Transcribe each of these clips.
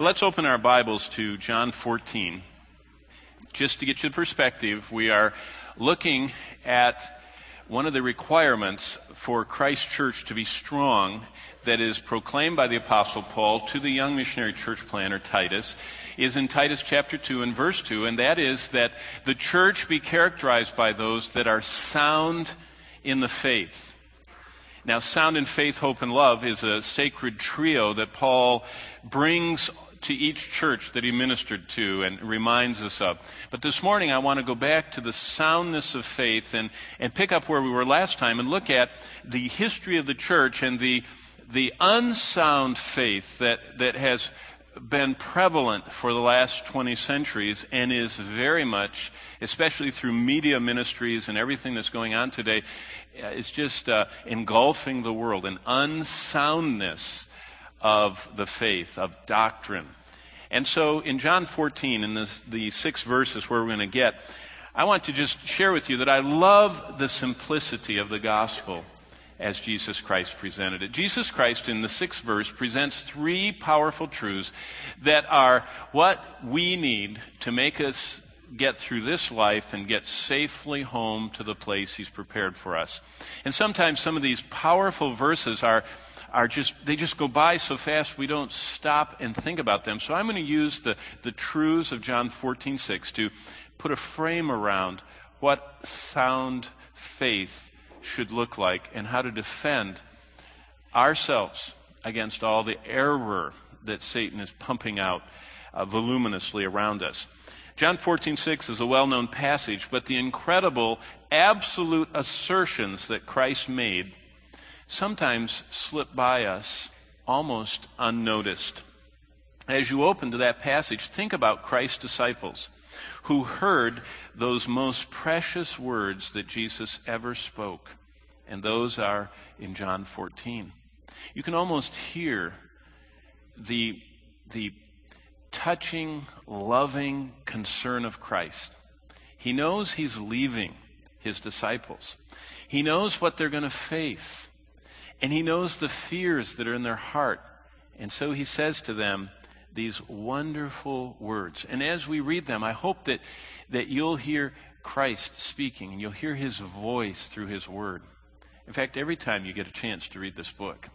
Let's open our Bibles to John 14. Just to get you the perspective, we are looking at one of the requirements for Christ Church to be strong that is proclaimed by the Apostle Paul to the young missionary church planter Titus, is in Titus chapter 2 and verse 2, and that is that the church be characterized by those that are sound in the faith. Now, sound in faith, hope, and love is a sacred trio that Paul brings to each church that he ministered to and reminds us of. But this morning I want to go back to the soundness of faith and pick up where we were last time and look at the history of the church and the unsound faith that has been prevalent for the last 20 centuries and is very much, especially through media ministries and everything that's going on today, it's just engulfing the world, an unsoundness of the faith, of doctrine. And so in John 14, in the 6 verses where we're going to get, I want to just share with you that I love the simplicity of the gospel as Jesus Christ presented it. Jesus Christ in the 6th verse presents 3 powerful truths that are what we need to make us get through this life and get safely home to the place He's prepared for us. And sometimes some of these powerful verses they just go by so fast we don't stop and think about them. So I'm going to use the truths of John 14:6 to put a frame around what sound faith should look like and how to defend ourselves against all the error that Satan is pumping out voluminously around us. John 14:6 is a well-known passage, but the incredible absolute assertions that Christ made sometimes slip by us almost unnoticed. As you open to that passage, think about Christ's disciples who heard those most precious words that Jesus ever spoke. And those are in John 14. You can almost hear the touching, loving concern of Christ. He knows He's leaving His disciples. He knows what they're going to face. And He knows the fears that are in their heart. And so He says to them these wonderful words. And as we read them, I hope that you'll hear Christ speaking and you'll hear His voice through His word. In fact, every time you get a chance to read this book,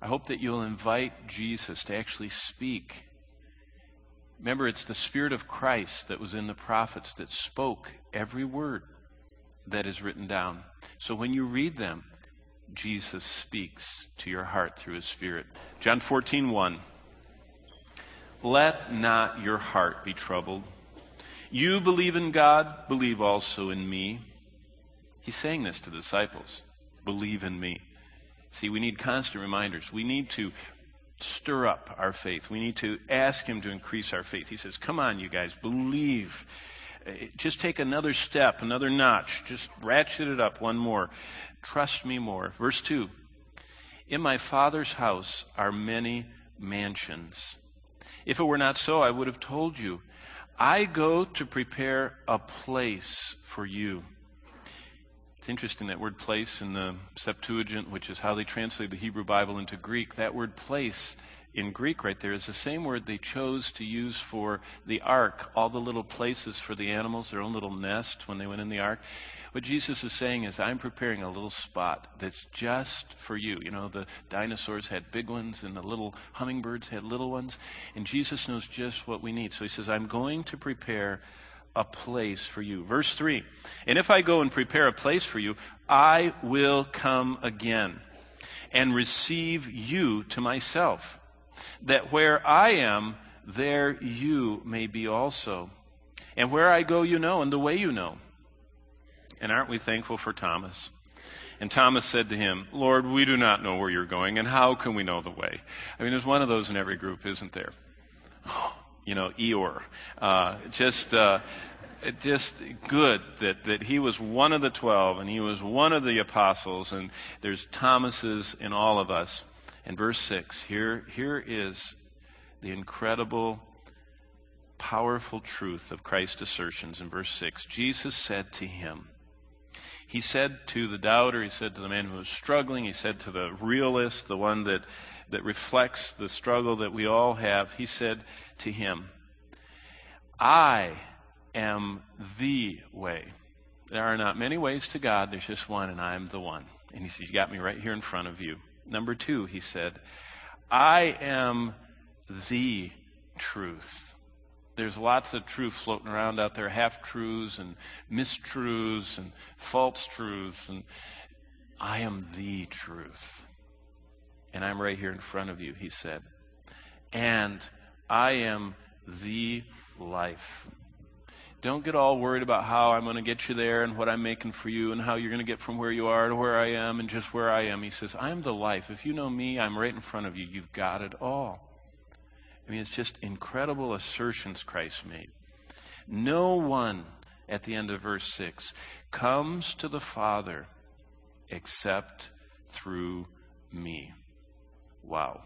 I hope that you'll invite Jesus to actually speak. Remember, it's the Spirit of Christ that was in the prophets that spoke every word that is written down. So when you read them, Jesus speaks to your heart through His Spirit. John 14:1. Let not your heart be troubled. You believe in God, believe also in me. He's saying this to the disciples. Believe in me. See, we need constant reminders. We need to stir up our faith. We need to ask Him to increase our faith. He says, come on, you guys, believe. Just take another step, another notch. Just ratchet it up one more. Trust me more. Verse 2. In my Father's house are many mansions. If it were not so, I would have told you. I go to prepare a place for you. It's interesting, that word place in the Septuagint, which is how they translate the Hebrew Bible into Greek, that word place in Greek right there is the same word they chose to use for the ark, all the little places for the animals, their own little nest when they went in the ark. What Jesus is saying is, I'm preparing a little spot that's just for you. You know, the dinosaurs had big ones and the little hummingbirds had little ones, and Jesus knows just what we need. So He says, I'm going to prepare a place for you. Verse 3, and if I go and prepare a place for you, I will come again and receive you to myself, that where I am, there you may be also. And where I go you know, and the way you know. And aren't we thankful for Thomas? And Thomas said to Him, Lord, we do not know where you're going, and how can we know the way? I mean, there's one of those in every group, isn't there? You know, Eeyore. Just good that he was one of the 12, and he was one of the apostles, and there's Thomases in all of us. And verse 6, here is the incredible, powerful truth of Christ's assertions. In verse 6, Jesus said to him, He said to the doubter, he said to the man who was struggling, he said to the realist, the one that reflects the struggle that we all have, he said to him, I am the way. There are not many ways to God, there's just one, and I am the one. And he said, you got me right here in front of you. Number 2, he said, I am the truth. There's lots of truth floating around out there, half-truths and mistruths and false truths, and I am the truth. And I'm right here in front of you, he said. And I am the life. Don't get all worried about how I'm going to get you there and what I'm making for you and how you're going to get from where you are to where I am and just where I am. He says, I am the life. If you know me, I'm right in front of you. You've got it all. I mean, it's just incredible assertions Christ made. No one, at the end of verse 6, comes to the Father except through me. Wow.